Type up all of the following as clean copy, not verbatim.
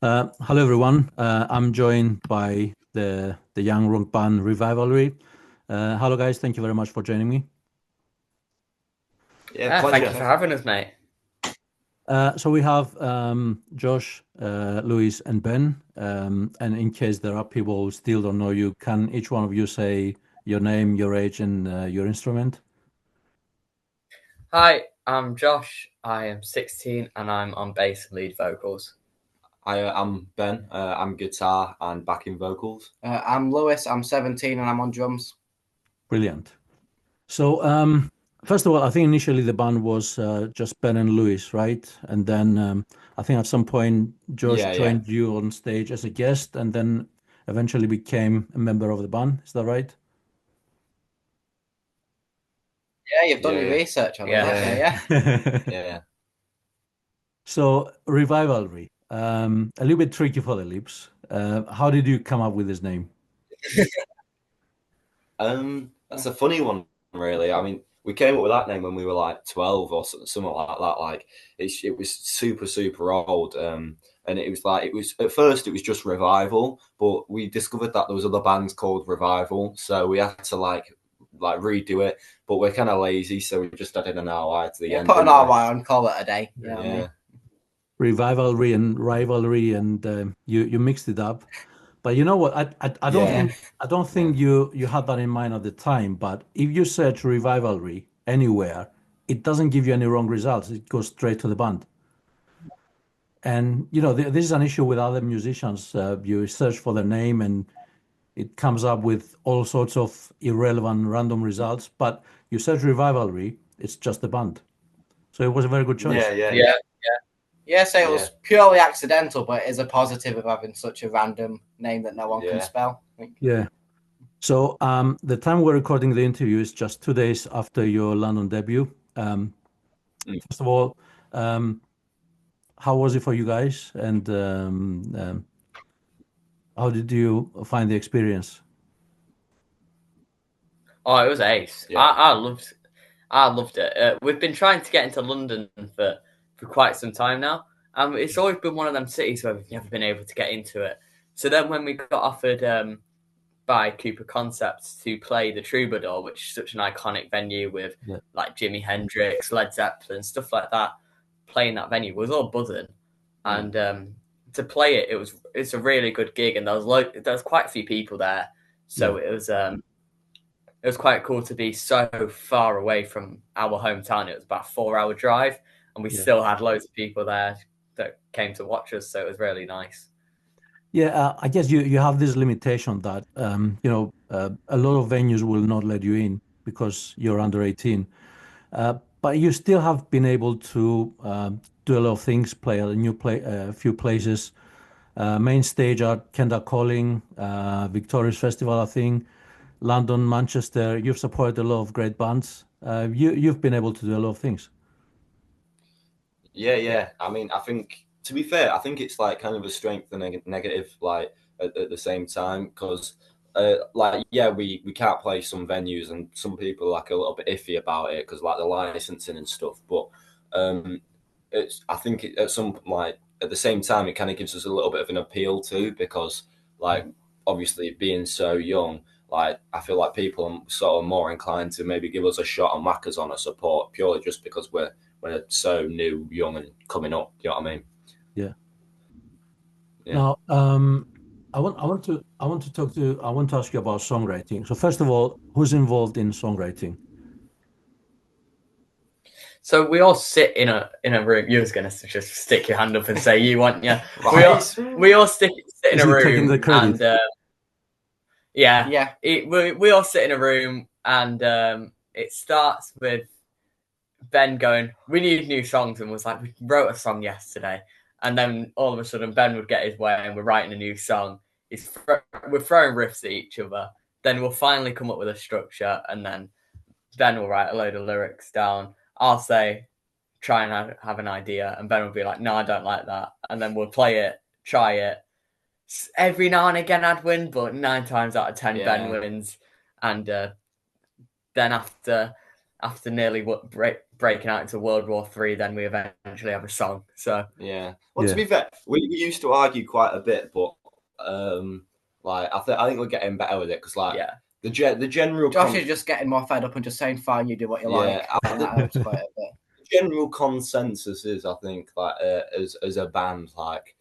Hello everyone. I'm joined by the young rock band Revivalry. Hello guys, thank you very much for joining me. Yeah, pleasure. Thank you for having us, mate. So we have Josh, Louis, and Ben. And in case there are people who still don't know you, can each one of you say your name, your age, and your instrument? Hi, I'm Josh. I am 16 and I'm on bass and lead vocals. I'm Ben. I'm guitar and backing vocals. I'm Lewis. I'm 17 and I'm on drums. Brilliant. So first of all, I think initially the band was just Ben and Louis, right? And then I think at some point Josh joined you on stage as a guest, and then eventually became a member of the band. Is that right? Yeah, you've done your research on that. Yeah. So Revivalry, a little bit tricky for the lips. How did you come up with this name? That's a funny one, really. I mean, we came up with that name when we were like 12 or something like that. Like it was super old. And it was at first it was just Revival, but we discovered that there was other bands called Revival, so we had to like redo it. But we're kind of lazy, so we just added an RY to the end. Put an RY on, call it a day. You know what I mean? Revivalry and rivalry, and you mixed it up. But you know what? I don't think you had that in mind at the time. But if you search Revivalry anywhere, it doesn't give you any wrong results. It goes straight to the band. And you know, this is an issue with other musicians. You search for their name, and it comes up with all sorts of irrelevant, random results. But you search Revivalry, it's just the band. So it was a very good choice. Yeah, so it was purely accidental, but it is a positive of having such a random name that no one can spell. Yeah. So the time we're recording the interview is just 2 days after your London debut. First of all, how was it for you guys? And how did you find the experience? Oh, it was ace. Yeah. I loved it. We've been trying to get into London for quite some time now. It's always been one of them cities where we've never been able to get into it. So then when we got offered by Cooper Concepts to play the Troubadour, which is such an iconic venue with like Jimi Hendrix, Led Zeppelin, stuff like that, playing that venue was all buzzing. And to play it, it's a really good gig, and there was quite a few people there, so it was quite cool to be so far away from our hometown. It was about a 4-hour drive, and we still had loads of people there that came to watch us, so it was really nice. Yeah, I guess you have this limitation that you know, a lot of venues will not let you in because you're under 18. But you still have been able to do a lot of things, play a few places. Main stage at Kendall Calling, Victoria's Festival, I think, London, Manchester. You've supported a lot of great bands. You've been able to do a lot of things. Yeah. I mean, I think, to be fair, I think it's like kind of a strength and a negative, like at the same time, because we can't play some venues, and some people are like a little bit iffy about it because like the licensing and stuff. But I think at the same time, it kind of gives us a little bit of an appeal too, because like obviously being so young, like I feel like people are sort of more inclined to maybe give us a shot and whack us on a support purely just because we're so new, young, and coming up. You know what I mean? Yeah. Now, I want to ask you about songwriting. So first of all, who's involved in songwriting? So we all sit in a room. You was going to just stick your hand up and say you want, yeah. We all sit in a room, and we all sit in a room, and it starts with Ben going, "We need new songs," and was like, "We wrote a song yesterday," and then all of a sudden Ben would get his way, and we're writing a new song. We're throwing riffs at each other. Then we'll finally come up with a structure, and then Ben will write a load of lyrics down. I'll say, try and have an idea, and Ben will be like, "No, I don't like that," and then we'll play it, try it. Every now and again I'd win, but 9 times out of 10 Ben wins, and then after nearly breaking out into World War III, then we eventually have a song. So yeah. Well, to be fair, we used to argue quite a bit, but like I think we're getting better with it because like the general Josh is just getting more fed up and just saying, "Fine, you do what you like." And that helps quite a bit. The general consensus is, I think, like as a band, like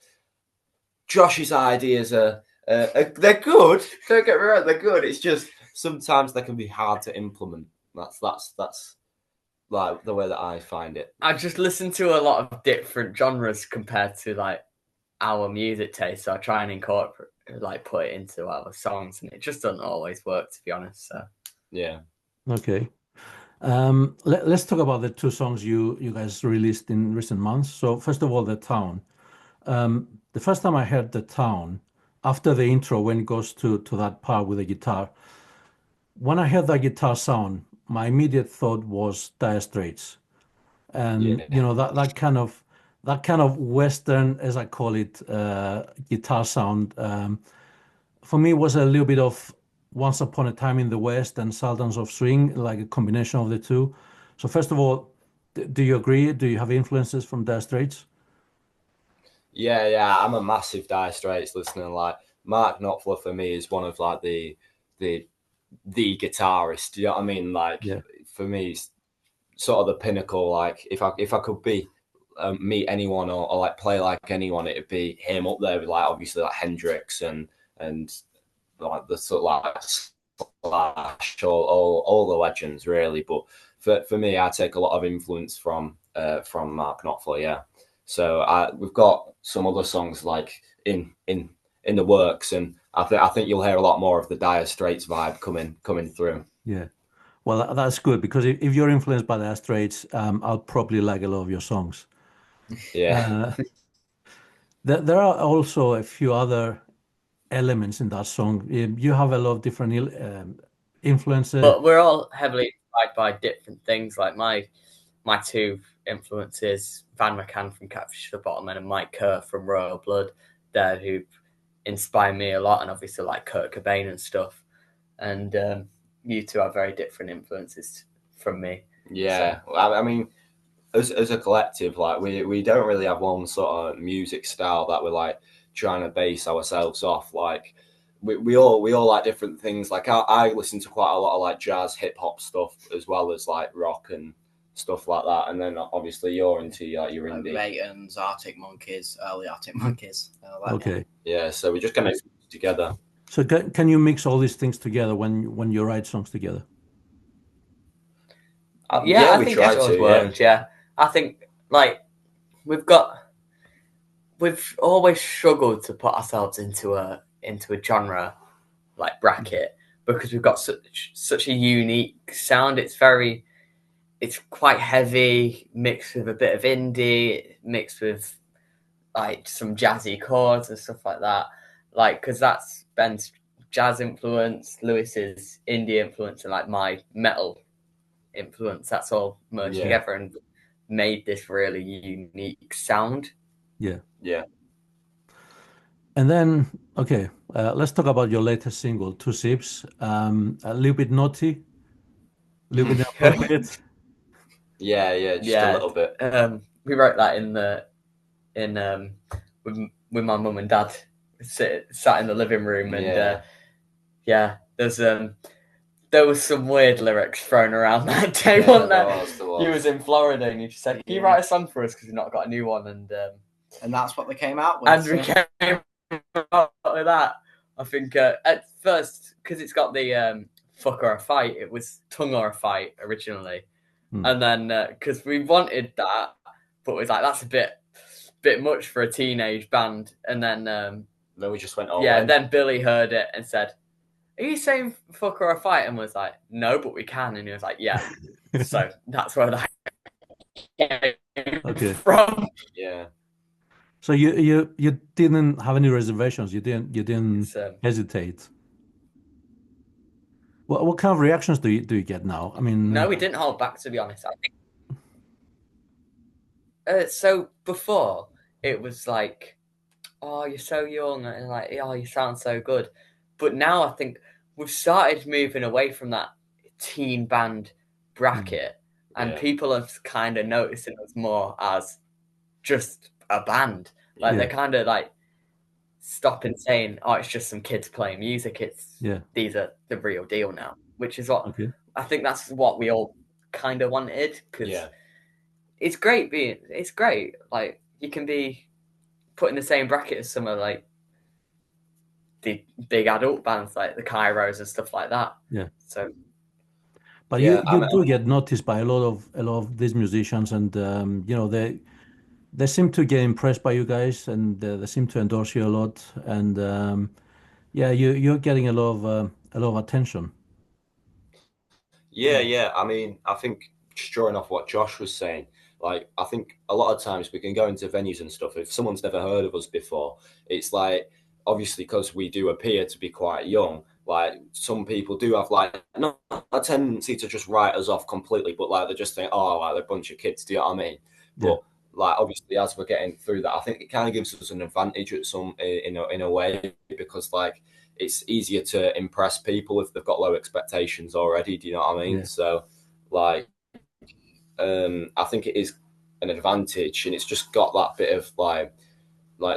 Josh's ideas are they're good. Don't get me wrong, they're good. It's just sometimes they can be hard to implement. That's like the way that I find it. I just listen to a lot of different genres compared to like our music taste, so I try and incorporate, like, put it into our songs, and it just doesn't always work, to be honest. So yeah. Okay. Let's talk about the two songs you guys released in recent months. So first of all, The Town. The first time I heard The Town, after the intro, when it goes to that part with the guitar, when I heard that guitar sound, my immediate thought was Dire Straits, and that kind of Western, as I call it, guitar sound, for me was a little bit of Once Upon a Time in the West and Sultans of Swing, like a combination of the two. So first of all, do you agree? Do you have influences from Dire Straits? Yeah, I'm a massive Dire Straits listener. Like Mark Knopfler for me is one of like the guitarist. Do you know what I mean? Like for me, it's sort of the pinnacle. Like if I could be meet anyone or like play like anyone, it'd be him up there with like obviously like Hendrix and like the sort of like Slash, all the legends really. But for me, I take a lot of influence from Mark Knopfler. Yeah. So we've got some other songs like in the works, and I think you'll hear a lot more of the Dire Straits vibe coming through. Yeah, well, that's good because if you're influenced by Dire Straits, I'll probably like a lot of your songs. Yeah. There are also a few other elements in that song. You have a lot of different influences, but we're all heavily inspired by different things. Like my two influences, Van McCann from Catfish to the Bottom and Mike Kerr from Royal Blood, there who inspire me a lot, and obviously like Kurt Cobain and stuff. And you two are very different influences from me. Yeah, so. I mean, as a collective, like we don't really have one sort of music style that we're like trying to base ourselves off. Like we all like different things. Like I listen to quite a lot of like jazz, hip hop stuff as well as like rock and stuff like that. And then obviously you're into your indie. Layton's, Arctic Monkeys, early Arctic Monkeys. Okay. Yeah, so we just kind of together. So can you mix all these things together when you write songs together? I think that's always worked. Yeah, I think like we've always struggled to put ourselves into a genre like bracket because we've got such a unique sound. It's quite heavy, mixed with a bit of indie, mixed with like some jazzy chords and stuff like that. Like, because that's Ben's jazz influence, Lewis's indie influence, and like my metal influence. That's all merged together and made this really unique sound. Yeah. And then, okay, let's talk about your latest single, Two Sips. A little bit naughty, a little bit inappropriate. Yeah, just a little bit. We wrote that with my mum and dad sat in the living room, and there was some weird lyrics thrown around that day, wasn't there? He was in Florida, and he just said, "Can you write a song for us because we've not got a new one?" And that's what they came out with. And we came out with that. I think at first, because it's got the fuck or a fight, it was tongue or a fight originally. And then because we wanted that, but it was like, that's a bit much for a teenage band. And then we just went all then Billy heard it and said, "Are you saying fuck or a fight?" And was like, "No, but we can." And he was like, "Yeah." So that's where that came from. Yeah. So you didn't have any reservations. You didn't hesitate. What kind of reactions do you get now? I mean, no, we didn't hold back, to be honest. I think so. Before it was like, "Oh, you're so young," and like, "Oh, you sound so good." But now I think we've started moving away from that teen band bracket and people have kind of noticing us more as just a band. Like they're kind of like stopping saying, "Oh, it's just some kids playing music." It's these are the real deal now, which is what I think that's what we all kind of wanted, because it's great being. It's great. Like you can be put in the same bracket as some of like the big adult bands like the Kairos and stuff like that. Yeah. So. But you do get noticed by a lot of these musicians, and you know, they seem to get impressed by you guys, and they seem to endorse you a lot, and you're getting a lot of attention. Yeah. I mean, I think just drawing off what Josh was saying, like I think a lot of times we can go into venues and stuff. If someone's never heard of us before, it's like obviously because we do appear to be quite young. Like some people do have like not a tendency to just write us off completely, but like they just think, oh, like they're a bunch of kids. Do you know what I mean? But like obviously as we're getting through that, I think it kind of gives us an advantage at some in a way, because like it's easier to impress people if they've got low expectations already. Do you know what I mean? Yeah. So like I think it is an advantage, and it's just got that bit of like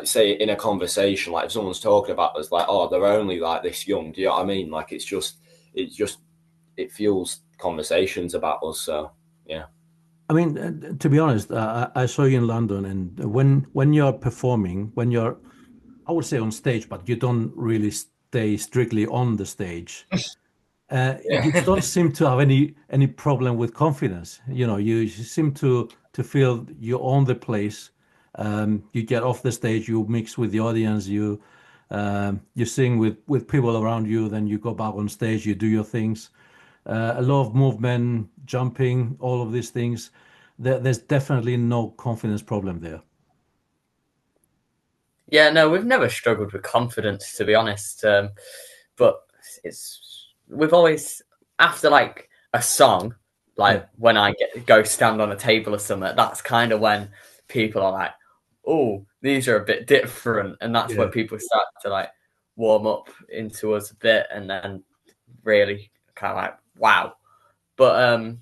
say in a conversation, like if someone's talking about us, like, oh, they're only like this young. Do you know what I mean? Like it fuels conversations about us. So yeah. I mean, to be honest, I saw you in London, and when you're performing, when you're, I would say on stage, but you don't really stay strictly on the stage. You don't seem to have any problem with confidence. You know, you seem to feel you own the place. You get off the stage, you mix with the audience, you sing with people around you, then you go back on stage, you do your things. A lot of movement, jumping, all of these things. There's definitely no confidence problem there. Yeah, no, we've never struggled with confidence, to be honest. But we've always, after like a song, like when I go stand on a table or something, that's kind of when people are like, oh, these are a bit different. And that's when people start to like warm up into us a bit, and then really kind of like, wow. But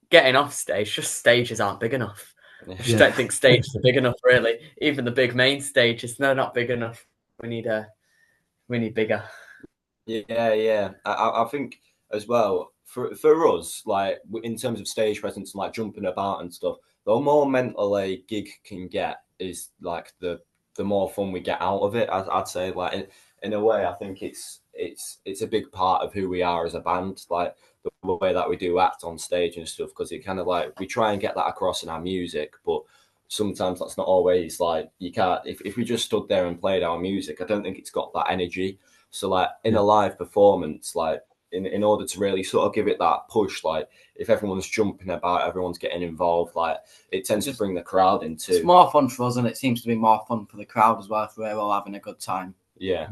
getting off stage, just stages aren't big enough. I just don't think stages are big enough, really. Even the big main stages, they're not big enough. We need bigger. Yeah. I think as well for us, like in terms of stage presence and like jumping about and stuff, the more mental a gig can get is like the more fun we get out of it. I'd say, like in a way, I think it's a big part of who we are as a band, like the way that we do act on stage and stuff, because it kind of like we try and get that across in our music, but sometimes that's not always like you can't. If we just stood there and played our music, I don't think it's got that energy. So like in a live performance, like in order to really sort of give it that push, like if everyone's jumping about, everyone's getting involved, like it tends to bring the crowd into. It's more fun for us, and it seems to be more fun for the crowd as well if we're all having a good time. Yeah.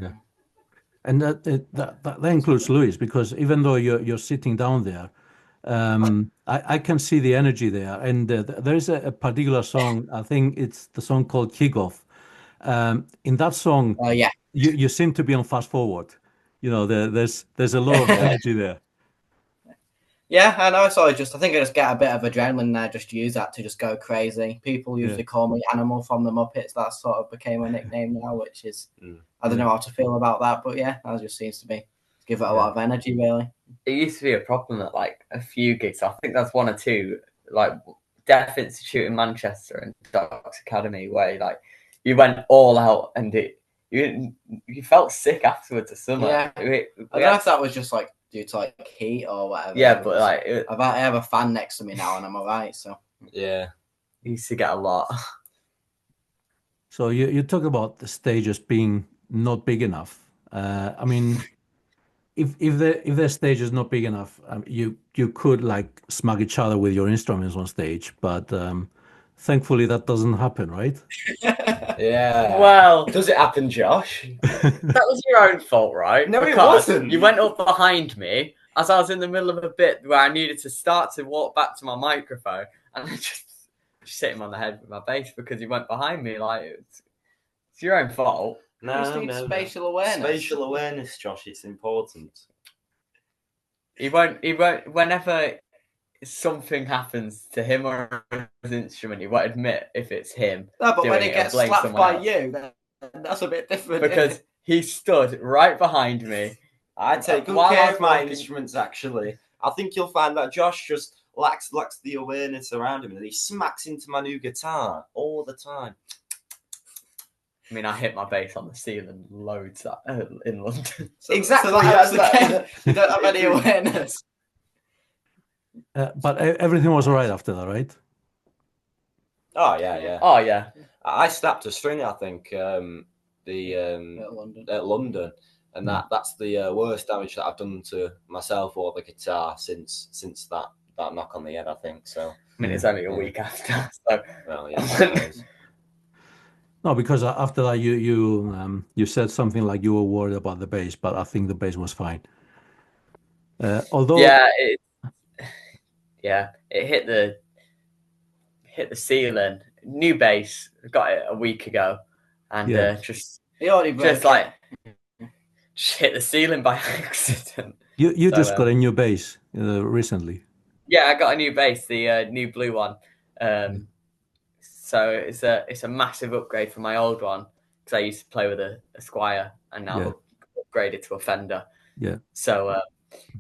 And that includes Luis, because even though you're sitting down there, I can see the energy there. And there is a particular song, I think it's the song called Kickoff. In that song, you seem to be on fast forward. You know, there's a lot of energy there. Yeah, I know. So I think I just get a bit of adrenaline there, just use that to just go crazy. People usually call me Animal from the Muppets. That sort of became a nickname now, which is, I don't know how to feel about that. But yeah, that just seems to give it a lot of energy, really. It used to be a problem at like a few gigs. I think that's one or two, like Deaf Institute in Manchester and Doc's Academy, where like you went all out and you felt sick afterwards or something. Yeah. I don't know if that was just like due to like heat or whatever. Yeah, but like I have a fan next to me now and I'm alright. So yeah, you used to get a lot. So you talk about the stages being not big enough. I mean, if the stage is not big enough, you could like smack each other with your instruments on stage, but thankfully that doesn't happen, right? Yeah. Well, does it happen, Josh? That was your own fault, right? No, it wasn't. You went up behind me as I was in the middle of a bit where I needed to start to walk back to my microphone, and I just hit him on the head with my bass because he went behind me. Like it's your own fault. No, spatial awareness. Spatial awareness, Josh. It's important. He won't. Whenever something happens to him or his instrument, he won't admit if it's him. No, but when he gets slapped by you, then that's a bit different. Because he stood right behind me. I take good care of my instruments, actually. I think you'll find that Josh just lacks the awareness around him, and he smacks into my new guitar all the time. I mean, I hit my bass on the ceiling loads in London. Exactly. So that's the case. You don't have any awareness. But everything was all right after that, right? Oh yeah. Oh yeah. I snapped a string, I think, at London, and that's the worst damage that I've done to myself or the guitar since that knock on the head, I think. So I mean, it's only a week after. So. Well, yeah. No, because after that you said something like you were worried about the bass, but I think the bass was fine. Although it hit the ceiling. New bass, got it a week ago, and just hit the ceiling by accident. You just got a new bass recently. Yeah, I got a new bass, the new blue one. So it's a massive upgrade from my old one, because I used to play with a Squire, and now I've upgraded to a Fender. Yeah. So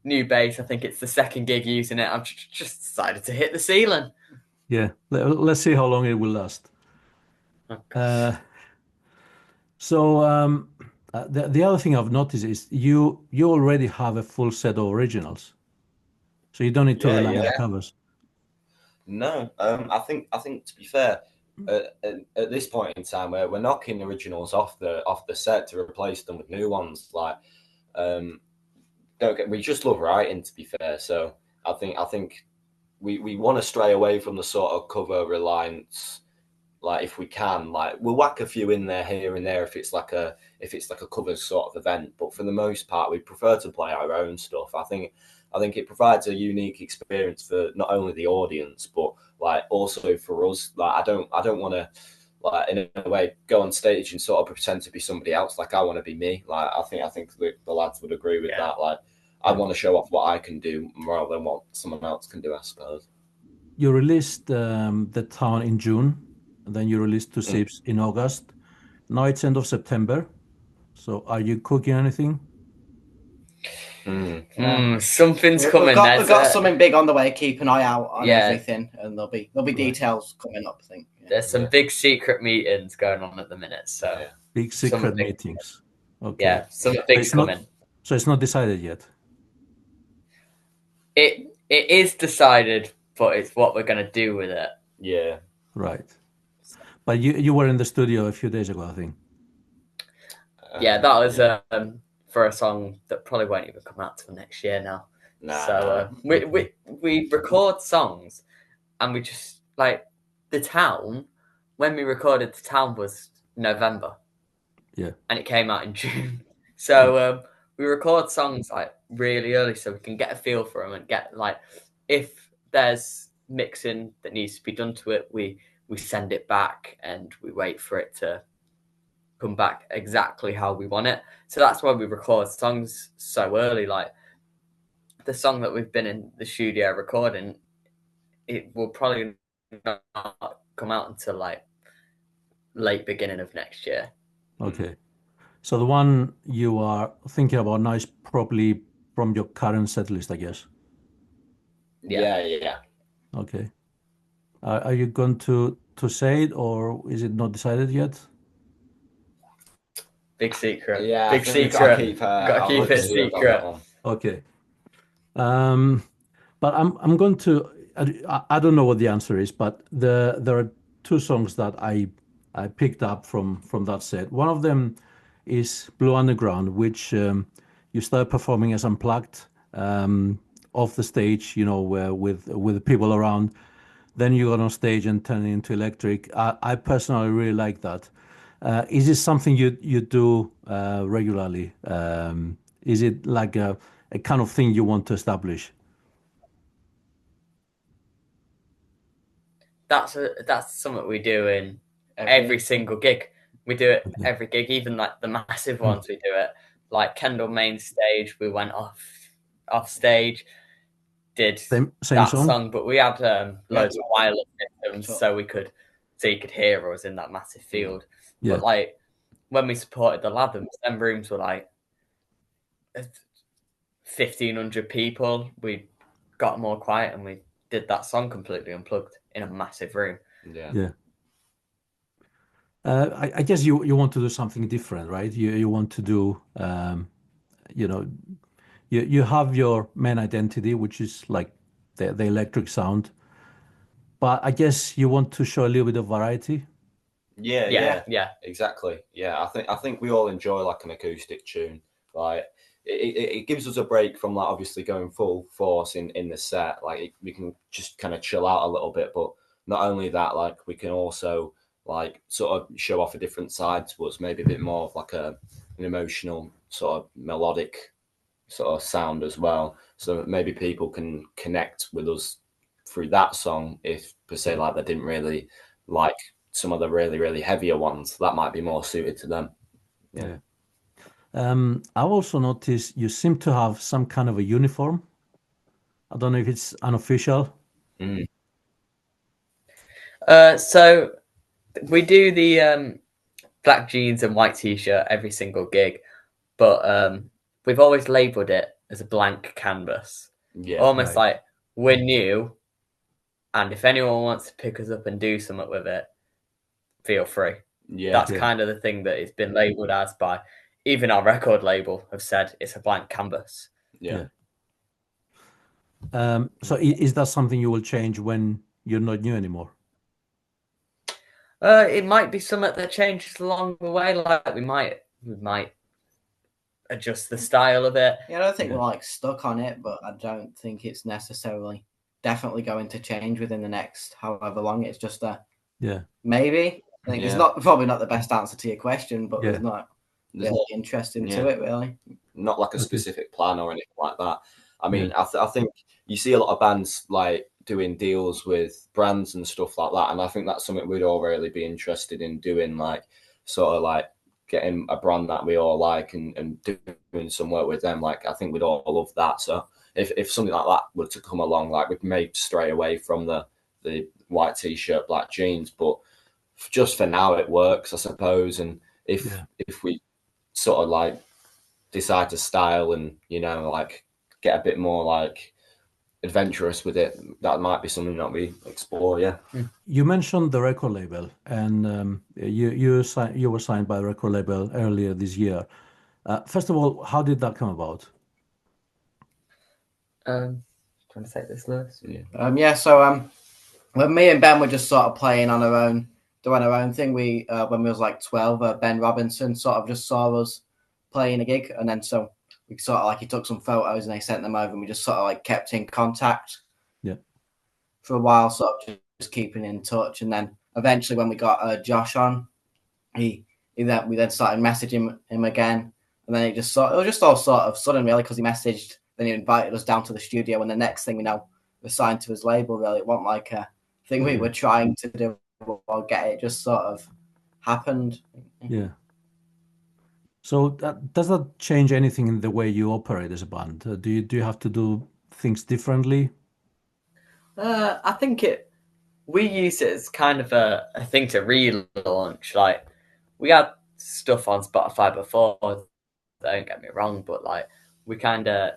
new bass. I think it's the second gig using it. I've just decided to hit the ceiling. Yeah. Let's see how long it will last. Okay. So the other thing I've noticed is you already have a full set of originals, so you don't need to rely on the covers. No, I think to be fair, at this point in time, we're knocking originals off the set to replace them with new ones. Like, we just love writing, to be fair. So I think we want to stray away from the sort of cover reliance. Like, if we can, like, we'll whack a few in there here and there if it's like a cover sort of event. But for the most part, we prefer to play our own stuff. I think it provides a unique experience for not only the audience, but like also for us. Like, I don't want to, like, in a way, go on stage and sort of pretend to be somebody else. Like, I want to be me. Like, I think the lads would agree with that. Like, I want to show off what I can do rather than what someone else can do, I suppose. You released The Town in June, and then you released Two Sips in August. Now it's end of September. So are you cooking anything? Something's coming. We've got something big on the way. Keep an eye out on everything, and there'll be details coming up, I think. There's some big secret meetings going on at the minute. So big secret meetings. Okay. Yeah, something big's coming. So it's not decided yet. It is decided, but it's what we're going to do with it. Yeah. Right. But you were in the studio a few days ago, I think. Yeah, that was for a song that probably won't even come out till next year now. So we record songs, and we just, like, The Town, when we recorded The Town was November. Yeah. And it came out in June. So we record songs like really early so we can get a feel for them and get, like, if there's mixing that needs to be done to it, we send it back and we wait for it to come back exactly how we want it. So that's why we record songs so early. Like, the song that we've been in the studio recording, it will probably not come out until like late beginning of next year. Okay. So the one you are thinking about now is probably from your current set list, I guess. Yeah. Okay. Are you going to say it, or is it not decided yet? Big secret. Yeah, big secret. Gotta keep it secret. Okay. But I'm going to. I don't know what the answer is, but there are two songs that I picked up from that set. One of them is Blue Underground, which you start performing as unplugged off the stage, with the people around. Then you got on stage and turn it into electric. I personally really like that. Is this something you do regularly? Is it like a kind of thing you want to establish? That's something we do in every single gig. We do it every gig, even like the massive ones. We do it like Kendal main stage. We went off stage. did same that song, but we had loads of wireless systems so you could hear us in that massive field. Yeah. But like when we supported the Lathams, them rooms were like 1,500 people. We got more quiet and we did that song completely unplugged in a massive room. Yeah. I guess you want to do something different, right? You want to do, you know, you have your main identity, which is like the electric sound, but I guess you want to show a little bit of variety. Yeah, exactly. Yeah, I think we all enjoy like an acoustic tune. Like it gives us a break from like obviously going full force in the set. Like we can just kind of chill out a little bit, but not only that, like we can also like sort of show off a different side to us, maybe a bit more of like an emotional sort of melodic sort of sound as well. So maybe people can connect with us through that song if per se like they didn't really like some of the really heavier ones. That might be more suited to them. Yeah. I also noticed you seem to have some kind of a uniform. I don't know if it's unofficial. So we do the black jeans and white t-shirt every single gig, but we've always labeled it as a blank canvas. Almost like we're new, and if anyone wants to pick us up and do something with it, feel free. That's kind of the thing that it's been labeled as by even our record label have said it's a blank canvas. So is that something you will change when you're not new anymore? It might be something that changes along the way. Like we might adjust the style of it. Yeah, I don't think we're like stuck on it, but I don't think it's necessarily definitely going to change within the next however long. It's just a maybe. I think it's probably not the best answer to your question, but there's not really interesting to it, really. Not like a specific plan or anything like that. I mean, I think you see a lot of bands like doing deals with brands and stuff like that, and I think that's something we'd all really be interested in doing, like sort of like getting a brand that we all like and doing some work with them. Like I think we'd all love that. So if something like that were to come along, like we'd maybe stray away from the white t-shirt, black jeans, but just for now it works, I suppose. And if we sort of like decide to style and like get a bit more like adventurous with it, that might be something that we explore. You mentioned the record label, and you were signed by the record label earlier this year. First of all, how did that come about? Trying to take this, Lewis. So when me and Ben were just sort of playing on our own, doing our own thing, we when we was like 12, Ben Robinson sort of just saw us playing a gig, and then so we sort of like he took some photos and they sent them over, and we just sort of like kept in contact for a while, sort of just keeping in touch. And then eventually when we got Josh on, we then started messaging him again, and then it was just all sort of sudden really, because he messaged, then he invited us down to the studio, and the next thing we know, we're signed to his label. Really, it wasn't like a thing we were trying to do or get. It just sort of happened. So does that change anything in the way you operate as a band? Do you have to do things differently? I think we use it as kind of a thing to relaunch. Like we had stuff on Spotify before, don't get me wrong, but like we kind of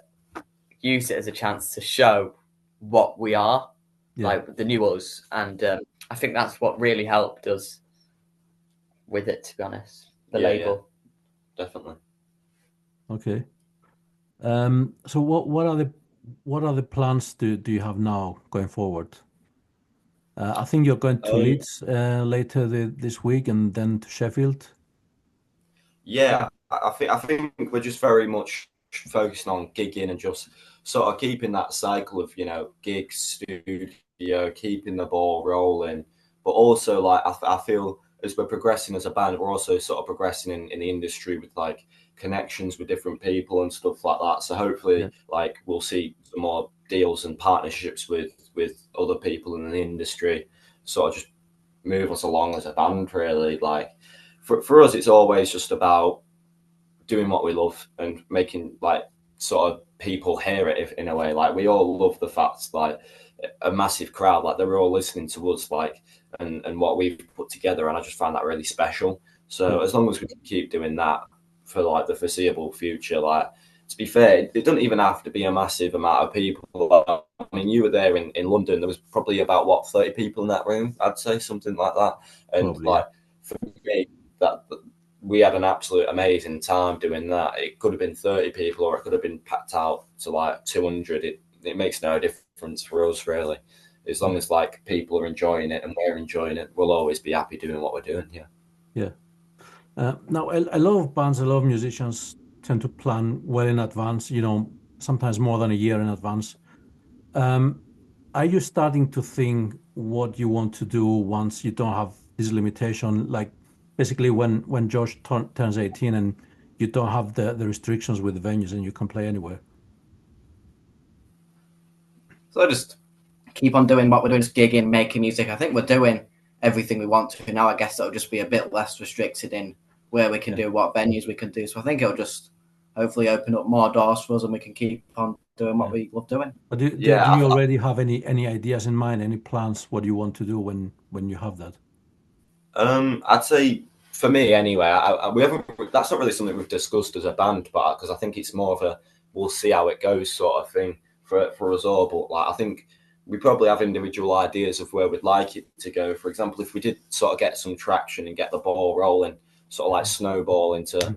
use it as a chance to show what we are, like the new us, and I think that's what really helped us with it, to be honest. The label. Definitely. Okay. So what are the plans do you have now going forward? I think you're going to Leeds later this week, and then to Sheffield. Yeah, I think we're just very much focusing on gigging and just sort of keeping that cycle of gigs, studio, keeping the ball rolling. But also, like I feel as we're progressing as a band, we're also sort of progressing in the industry with like connections with different people and stuff like that. So hopefully, like we'll see some more deals and partnerships with other people in the industry, sort of just move us along as a band. Really, like for us, it's always just about doing what we love and making like sort of people hear it in a way. Like we all love the fact like a massive crowd, like they're all listening to us, like and what we've put together, and I just find that really special. So as long as we can keep doing that for like the foreseeable future, like to be fair, it doesn't even have to be a massive amount of people. I mean, you were there in London. There was probably about what 30 people in that room. I'd say something like that. And Probably, like for me, that we had an absolute amazing time doing that. It could have been 30 people, or it could have been packed out to like 200. It makes no difference for us really. As long as like people are enjoying it and we're enjoying it, we'll always be happy doing what we're doing. Yeah. Yeah. Now, a lot of bands, a lot of musicians tend to plan well in advance, you know, sometimes more than a year in advance. Are you starting to think what you want to do once you don't have this limitation? Like basically when Josh turns 18 and you don't have the restrictions with the venues and you can play anywhere? So just keep on doing what we're doing, just gigging, making music. I think we're doing everything we want to now. I guess it'll just be a bit less restricted in where we can do, what venues we can do. So I think it'll just hopefully open up more doors for us, and we can keep on doing what we love doing. But do you already have any ideas in mind, any plans, what you want to do when you have that? I'd say for me anyway, we haven't. That's not really something we've discussed as a band, but because I think it's more of a we'll see how it goes sort of thing for us all. But like I think we probably have individual ideas of where we'd like it to go. For example, if we did sort of get some traction and get the ball rolling, sort of like snowball into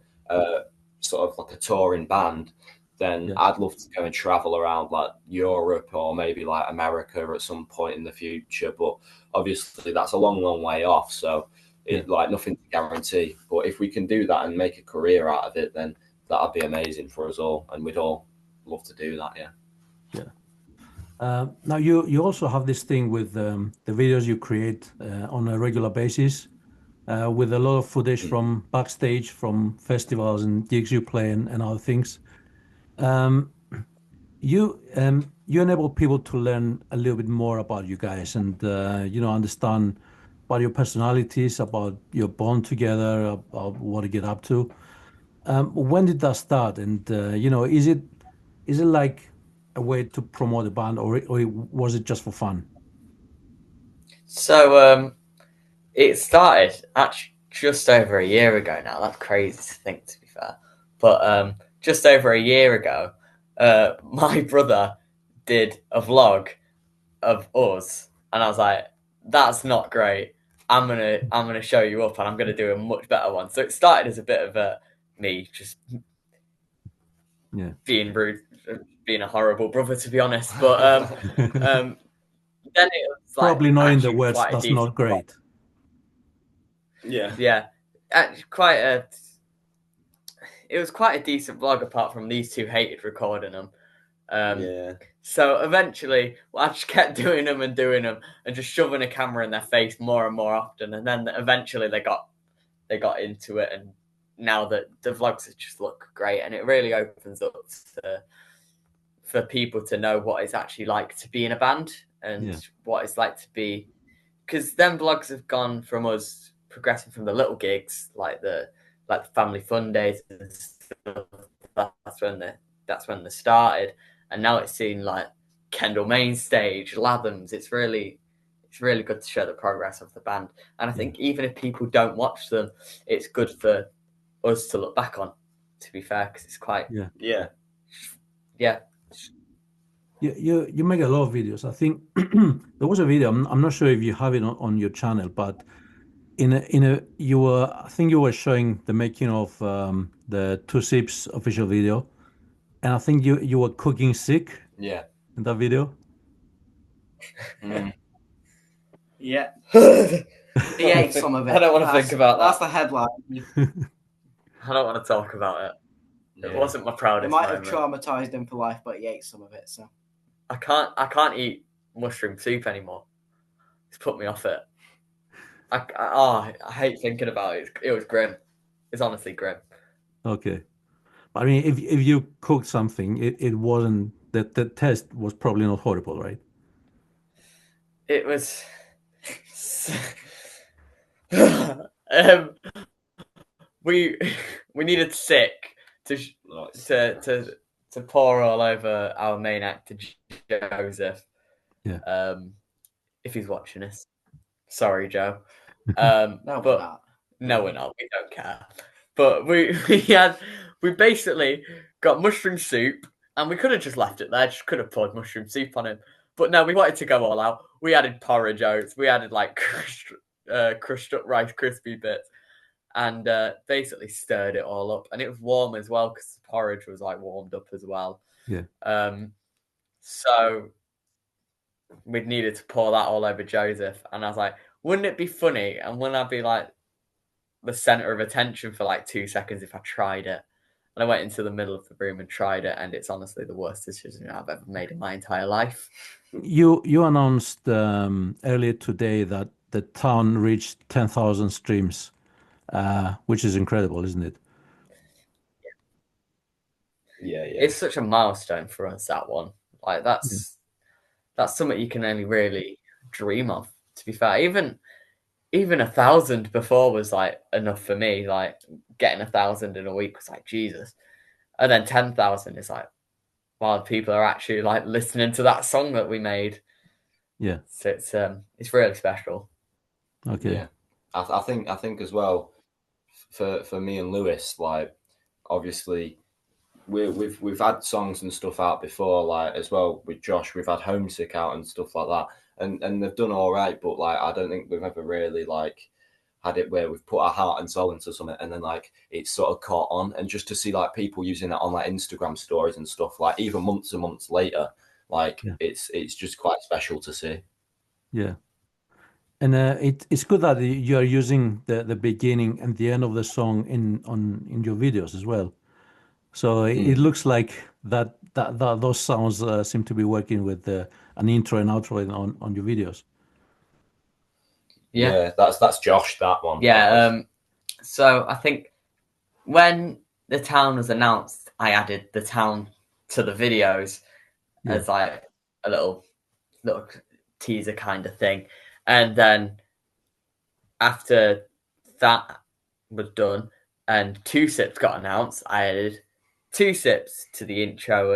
sort of like a touring band, then I'd love to go and travel around like Europe or maybe like America at some point in the future. But obviously that's a long way off. So it's like nothing to guarantee. But if we can do that and make a career out of it, then that'd be amazing for us all. And we'd all love to do that. Yeah. Yeah. Now you also have this thing with the videos you create on a regular basis with a lot of footage from backstage, from festivals and gigs you play and other things. You enable people to learn a little bit more about you guys and understand about your personalities, about your bond together, about what you get up to. When did that start? And is it like a way to promote the band, or was it just for fun? So it started actually just over a year ago now. That's crazy to think, to be fair. But just over a year ago, my brother did a vlog of us, and I was like, "That's not great. I'm gonna show you up, and I'm gonna do a much better one." So it started as a bit of me just being rude, being a horrible brother, to be honest. But then it was like probably knowing the words. That's not great. Yeah. It was quite a decent vlog, apart from these two hated recording them. So eventually, I just kept doing them and just shoving a camera in their face more and more often, and then eventually they got into it, and now that the vlogs just look great, and it really opens up for people to know what it's actually like to be in a band and what it's like to be, because them vlogs have gone from us progressing from the little gigs like the family fun days and stuff. That's when they started, and now it's seen like Kendall Main Stage, Lathams. It's really good to show the progress of the band, and I think even if people don't watch them, it's good for us to look back on, to be fair, because it's quite You make a lot of videos. I think there was a video. I'm not sure if you have it on your channel, but I think you were showing the making of the Two Sips official video, and I think you were cooking sick. Yeah. In that video. Yeah. He ate some of it. I don't want to think about that. That's the headline. I don't want to talk about it. It wasn't my proudest moment. It might have traumatized him for life, but he ate some of it. So I can't eat mushroom soup anymore. It's put me off it. I hate thinking about it. It was grim. It's honestly grim. Okay, I mean, if you cooked something, it wasn't that the taste was probably not horrible, right? It was. We needed sick to to pour all over our main actor Joseph. Yeah. If he's watching us, sorry, Joe. No, we're not. No, we're not. We don't care. But we basically got mushroom soup, and we could have just left it there. Just could have poured mushroom soup on him. But no, we wanted to go all out. We added porridge oats. We added like crushed up Rice Krispie bits, and basically stirred it all up. And it was warm as well because the porridge was like warmed up as well. Yeah. So we needed to pour that all over Joseph, and I was like, wouldn't it be funny? And wouldn't I be like the center of attention for like 2 seconds if I tried it? And I went into the middle of the room and tried it, and it's honestly the worst decision I've ever made in my entire life. You announced earlier today that the town reached 10,000 streams, which is incredible, isn't it? Yeah. It's such a milestone for us, that one. Like that's something you can only really dream of, to be fair. Even 1,000 before was like enough for me. Like getting 1,000 in a week was like Jesus. And then 10,000 is like, wow, people are actually like listening to that song that we made. Yeah. So it's really special. Okay. Yeah. I think as well for me and Lewis, like obviously we've had songs and stuff out before, like as well with Josh, we've had Homesick out and stuff like that, and they've done all right, but like I don't think we've ever really like had it where we've put our heart and soul into something and then like it's sort of caught on, and just to see like people using it on like Instagram stories and stuff, like even months and months later, like it's just quite special to see. Yeah. And it's good that you are using the beginning and the end of the song in your videos as well. So it looks like that those sounds seem to be working with an intro and outro on your videos. Yeah, that's Josh, that one. Yeah. So I think when the town was announced, I added the town to the videos as like a little teaser kind of thing. And then after that was done and 2 Sips got announced, I added 2 Sips to the intro,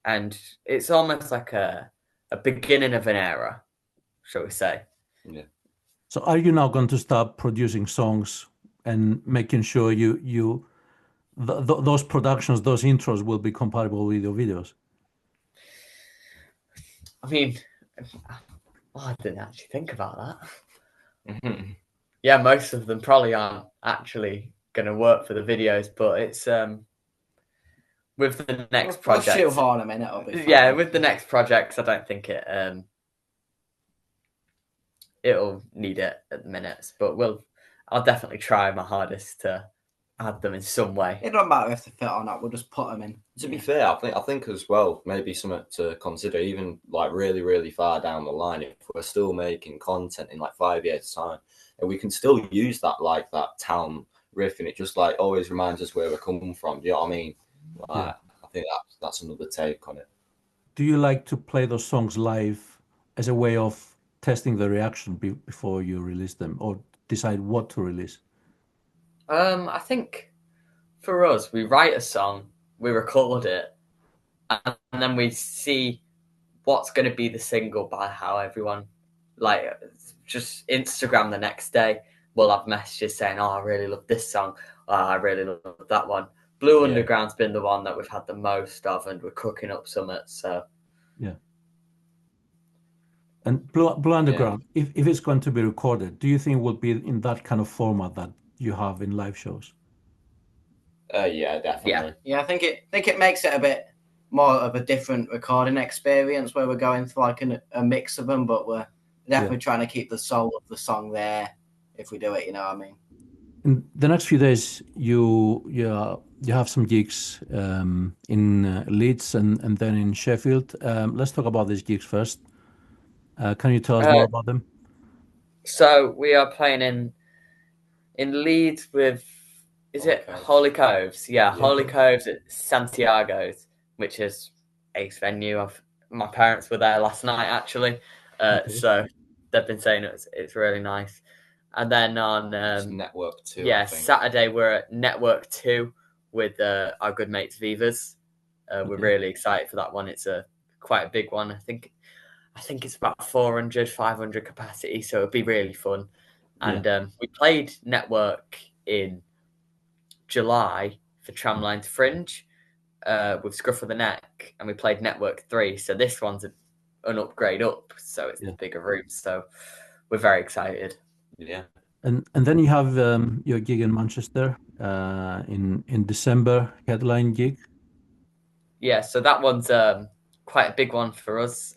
and it's almost like a beginning of an era, shall we say. Yeah. So are you now going to start producing songs and making sure those productions, those intros will be compatible with your videos? I mean, I didn't actually think about that. Yeah, most of them probably aren't actually going to work for the videos, but it's with the next project. We'll shoehorn them in, it'll be fun. Yeah, with the next projects, I don't think it'll need it at the minutes, but I'll definitely try my hardest to add them in some way. It don't matter if they fit or not, we'll just put them in. To be fair, I think as well, maybe something to consider, even like really, really far down the line, if we're still making content in like 5 years' time, and we can still use that town riff, and it just like always reminds us where we're coming from. Do you know what I mean? Like, I think that's another take on it. Do you like to play those songs live as a way of testing the reaction before you release them, or decide what to release? I think for us, we write a song, we record it, and then we see what's going to be the single by how everyone, like, just Instagram the next day. We'll have messages saying, "Oh, I really love this song. Oh, I really love that one." Blue Underground's been the one that we've had the most of, and we're cooking up summit. So yeah. And Blue Underground, if it's going to be recorded, do you think it will be in that kind of format that you have in live shows? Yeah, definitely. Yeah, I think it makes it a bit more of a different recording experience where we're going for like a mix of them, but we're definitely trying to keep the soul of the song there if we do it. You know what I mean? In the next few days, you have some gigs in Leeds and then in Sheffield. Let's talk about these gigs first. Can you tell us more about them? So we are playing in Leeds with, is it Holy Coves? Yeah, Holy Coves at Santiago's, which is ace venue. My parents were there last night actually, so they've been saying it's really nice. And then on Network 2. Yeah, Saturday we're at Network 2 with our good mates Vivas. We're really excited for that one. It's quite a big one. I think it's about 400, 500 capacity, so it'll be really fun. And we played Network in July for Tramline to Fringe with Scruff of the Neck, and we played Network 3. So this one's an upgrade up, so it's a bigger room. So we're very excited. Yeah. And then you have your gig in Manchester in December, headline gig. Yeah, so that one's quite a big one for us.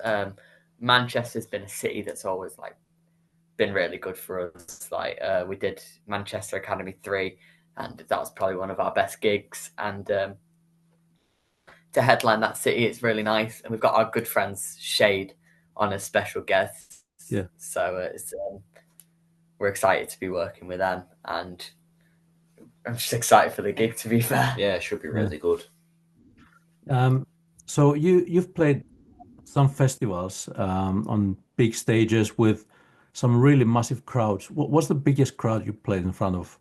Manchester's been a city that's always like been really good for us. Like we did Manchester Academy 3, and that was probably one of our best gigs. And to headline that city, it's really nice. And we've got our good friends Shade on as special guests. Yeah. So it's we're excited to be working with them, and I'm just excited for the gig, to be fair. Yeah, it should be really good. So you've played some festivals on big stages with some really massive crowds. What's the biggest crowd you played in front of?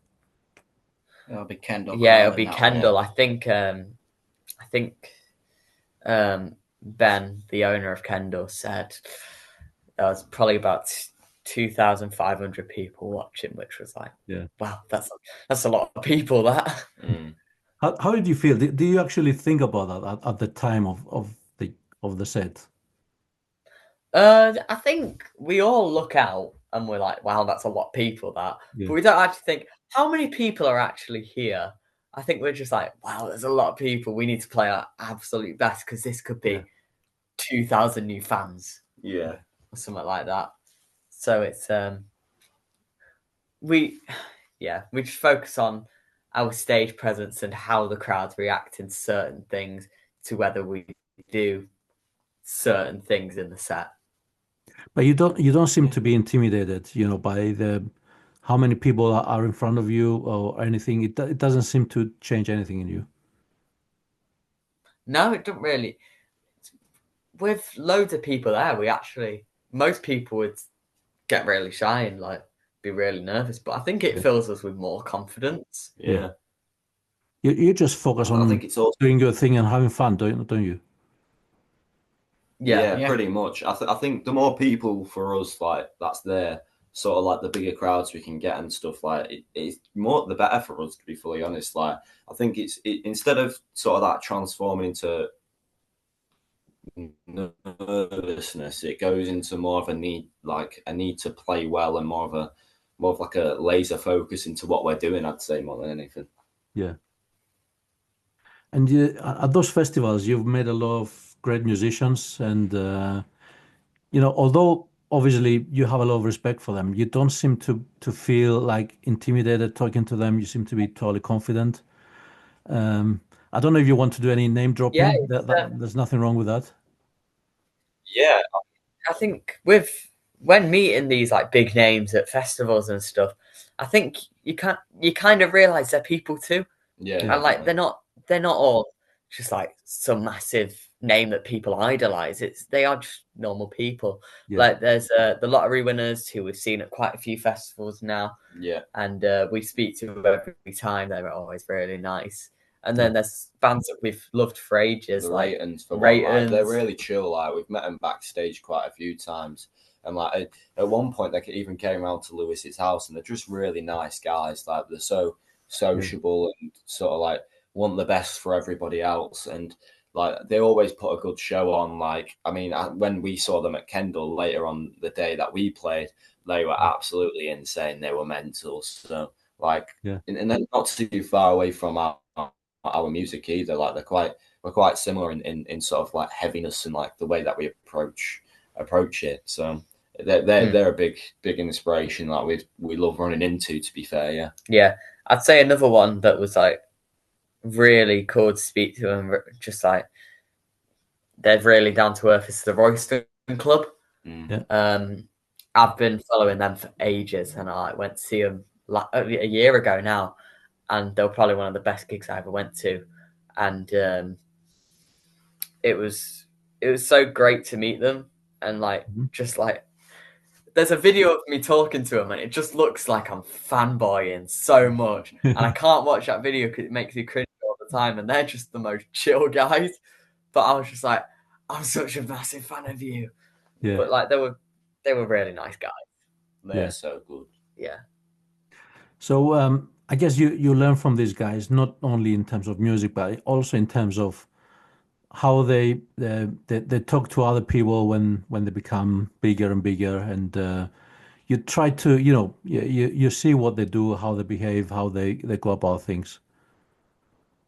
It'll be Kendall. Yeah, it'll be Kendall. I think Ben, the owner of Kendall, said there was probably about 2,500 people watching, which was like, wow, that's a lot of people. That. How did you feel? Do you actually think about that at the time of the set? I think we all look out and we're like, wow, that's a lot of people. But we don't actually think how many people are actually here. I think we're just like, wow, there's a lot of people. We need to play our absolute best because this could be 2,000 new fans. Yeah, or something like that. So it's we just focus on our stage presence and how the crowd's reacting to certain things, to whether we do certain things in the set. But you don't seem to be intimidated, by how many people are in front of you or anything. It doesn't seem to change anything in you. No, it don't really. With loads of people there, most people would get really shy and like be really nervous, but I think it fills us with more confidence. Yeah. You just focus on I think it's also doing your thing and having fun, don't you? Yeah, pretty much. I think the more people for us like that's there, sort of like the bigger crowds we can get and stuff, like it's more the better for us, to be fully honest. Like I think instead of sort of that transforming into nervousness, it goes into more of a need to play well and more of like a laser focus into what we're doing, I'd say, more than anything. Yeah. And at those festivals, you've met a lot of great musicians, and although obviously you have a lot of respect for them, you don't seem to feel like intimidated talking to them. You seem to be totally confident. I don't know if you want to do any name dropping. Yeah, there's nothing wrong with that. Yeah, I think when meeting these like big names at festivals and stuff, I think you kind of realize they're people too. Yeah, and like they're not all just like some massive name that people idolize. They are just normal people. Yeah. Like there's the lottery winners who we've seen at quite a few festivals now. Yeah, and we speak to them every time. They're always really nice. And then there's bands that we've loved for ages, the like Ratons. They're really chill. Like we've met them backstage quite a few times, and like at one point they even came around to Lewis's house, and they're just really nice guys. Like they're so sociable and sort of like want the best for everybody else, and like they always put a good show on. Like I mean, when we saw them at Kendall later on the day that we played, they were absolutely insane. They were mental. So like, and they're not too far away from our music either. Like we're quite similar in sort of like heaviness and like the way that we approach it. So they're a big inspiration that we love running into, to be fair. Yeah, I'd say another one that was like really cool to speak to, and just like they're really down to earth, is the Royston Club. I've been following them for ages, and I went to see them a year ago now, and they were probably one of the best gigs I ever went to, and it was so great to meet them, and like just like there's a video of me talking to them, and it just looks like I'm fanboying so much, and I can't watch that video because it makes me cringe all the time, and they're just the most chill guys. But I was just like, I'm such a massive fan of you. Yeah. But like they were really nice guys. They're so good. Yeah. So I guess you learn from these guys not only in terms of music, but also in terms of how they talk to other people when they become bigger and bigger, and you try to you see what they do, how they behave, how they go about things,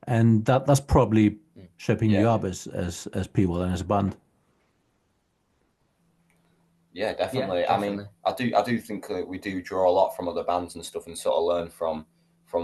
and that's probably shaping you up as people and as a band. Yeah, definitely. Yeah, I mean, I do think that we do draw a lot from other bands and stuff, and sort of learn from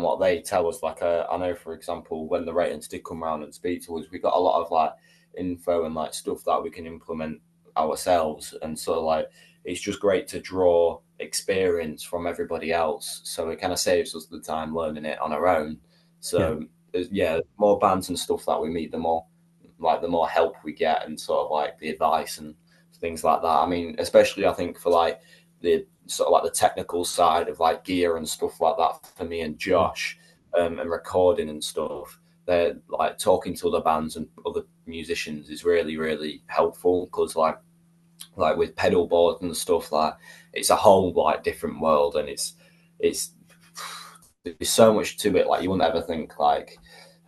what they tell us. Like, I know, for example, when the Ratings did come around and speak to us, we got a lot of like info and like stuff that we can implement ourselves, and sort of like it's just great to draw experience from everybody else. So it kind of saves us the time learning it on our own. So yeah, more bands and stuff that we meet, the more help we get, and sort of like the advice and things like that. I mean, especially I think for like the sort of like the technical side of like gear and stuff like that for me and Josh, and recording and stuff, they're like talking to other bands and other musicians is really, really helpful, because like with pedal boards and stuff, like it's a whole like different world, and it's there's so much to it, like you wouldn't ever think, like,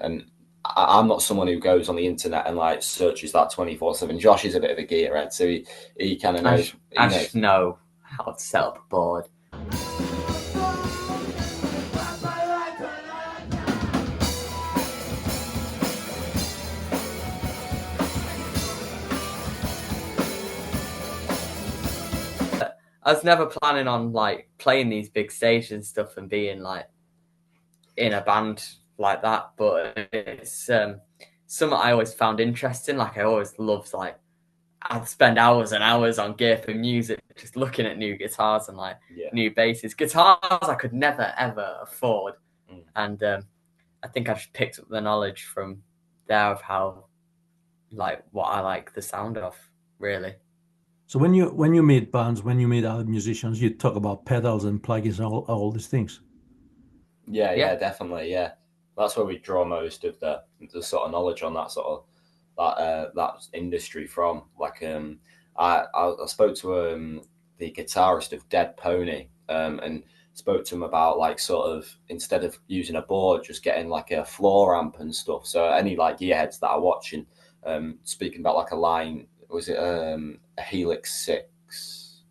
and I'm not someone who goes on the internet and like searches that 24/7. Josh is a bit of a gearhead, so he kind of knows. I just know how to set up a board. I was never planning on like playing these big stages and stuff and being like in a band like that, but it's something I always found interesting. Like I always loved, like I'd spend hours and hours on Gear for Music just looking at new guitars and like new basses, guitars I could never ever afford, and I think I just picked up the knowledge from there of how, like, what I like the sound of, really. So when you meet bands, when you meet other musicians, you talk about pedals and plugins and all these things. Yeah, definitely. Yeah, that's where we draw most of the sort of knowledge on that sort of that industry from. Like, I spoke to the guitarist of Dead Pony, and spoke to him about like sort of, instead of using a board, just getting like a floor amp and stuff. So any like gearheads that are watching, speaking about like a line, was it a Helix 6?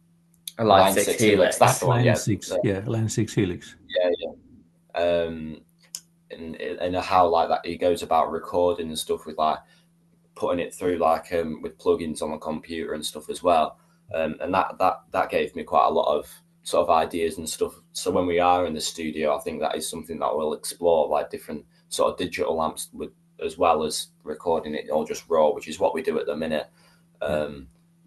A Line 6 Helix. That's the one. Line 6, Line 6 Helix. And how like that he goes about recording and stuff, with like putting it through like with plugins on the computer and stuff as well, and that gave me quite a lot of sort of ideas and stuff. So when we are in the studio, I think that is something that we'll explore, like different sort of digital amps with, as well as recording it all just raw, which is what we do at the minute.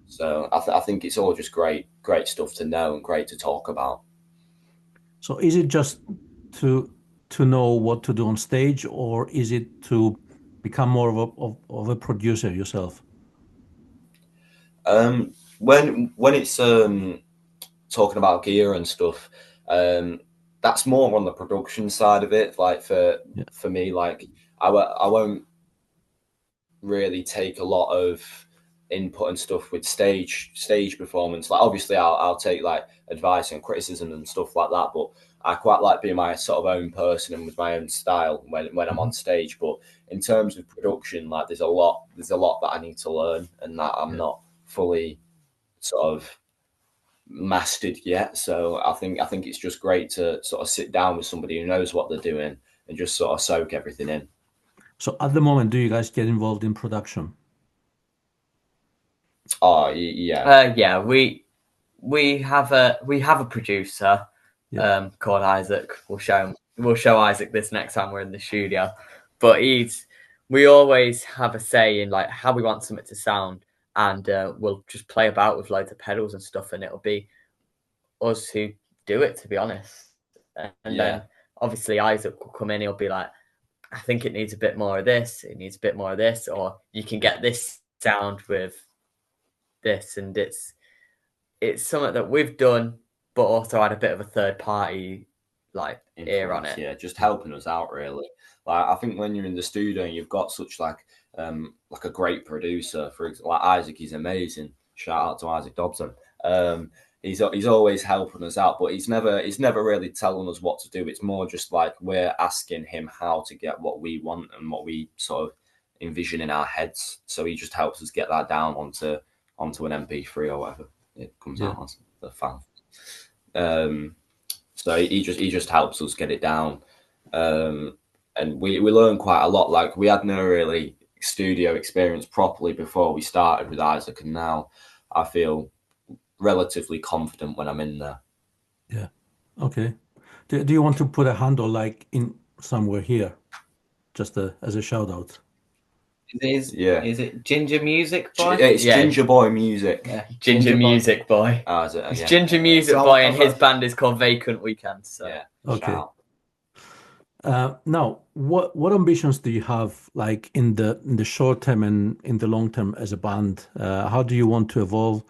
So I think it's all just great stuff to know and great to talk about. So is it just to know what to do on stage, or is it to become more of a producer yourself? When it's talking about gear and stuff, that's more on the production side of it. Like for me, like I won't really take a lot of input and stuff with stage performance. Like obviously I'll take like advice and criticism and stuff like that, but I quite like being my sort of own person and with my own style when I'm on stage. But in terms of production, like there's a lot that I need to learn, and that I'm not fully sort of mastered yet. So I think it's just great to sort of sit down with somebody who knows what they're doing and just sort of soak everything in. So at the moment, do you guys get involved in production? Oh yeah. We have a producer called Isaac. We'll show Isaac this next time we're in the studio. But we always have a say in like how we want something to sound, and we'll just play about with loads of pedals and stuff, and it'll be us who do it, to be honest. And then obviously Isaac will come in, he'll be like, I think it needs a bit more of this, it needs a bit more of this, or you can get this sound with this. And it's something that we've done, but also had a bit of a third party like ear on it. Yeah, just helping us out really. Like I think when you're in the studio and you've got such like a great producer, for example, like Isaac, he's amazing. Shout out to Isaac Dobson. He's always helping us out, but he's never really telling us what to do. It's more just like we're asking him how to get what we want and what we sort of envision in our heads. So he just helps us get that down onto an MP3 or whatever it comes out as the file. So he just helps us get it down, and we learn quite a lot. Like we had no really studio experience properly before we started with Isaac, and now I feel relatively confident when I'm in there. Yeah. Okay. Do you want to put a handle like in somewhere here, just as a shout out? Is it Ginger Music Boy? It's Ginger Boy Music. Yeah. Ginger Music Boy. Is it? It's Ginger Music Boy, and his band is called Vacant Weekend. So. Yeah. Okay. Now, what ambitions do you have, like in the short term and in the long term as a band? How do you want to evolve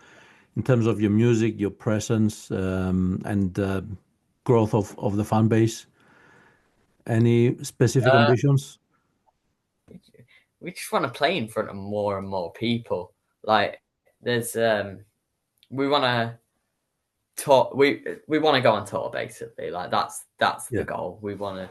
in terms of your music, your presence, and growth of the fan base? Any specific ambitions? We just want to play in front of more and more people. Like there's, we want to talk. We want to go on tour basically. Like that's the goal. We want to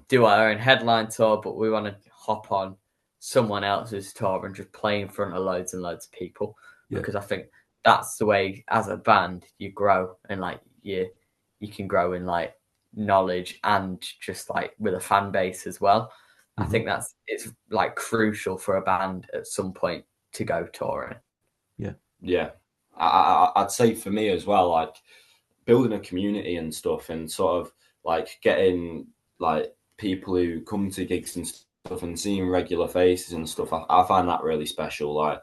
do our own headline tour, but we want to hop on someone else's tour and just play in front of loads and loads of people. Because I think that's the way as a band you grow, and like you can grow in like knowledge and just like with a fan base as well. I think it's like crucial for a band at some point to go touring. Yeah. I'd say for me as well, like building a community and stuff, and sort of like getting like people who come to gigs and stuff and seeing regular faces and stuff. I find that really special. Like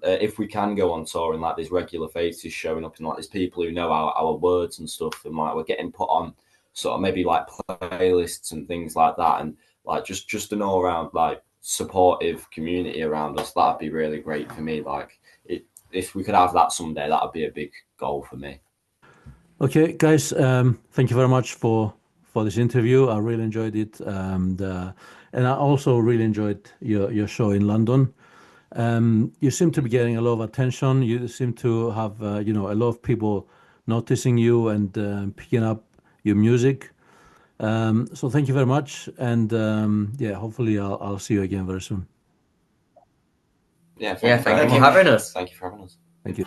if we can go on tour and like there's regular faces showing up and like there's people who know our words and stuff, and like we're getting put on sort of maybe like playlists and things like that, and like just an all around like supportive community around us, that'd be really great for me. Like if we could have that someday, that'd be a big goal for me. Okay, guys, thank you very much for this interview. I really enjoyed it, and I also really enjoyed your show in London. You seem to be getting a lot of attention. You seem to have a lot of people noticing you and picking up your music. So thank you very much, and hopefully I'll see you again very soon. Thank you for having us. Thank you for having us. Thank you.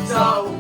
So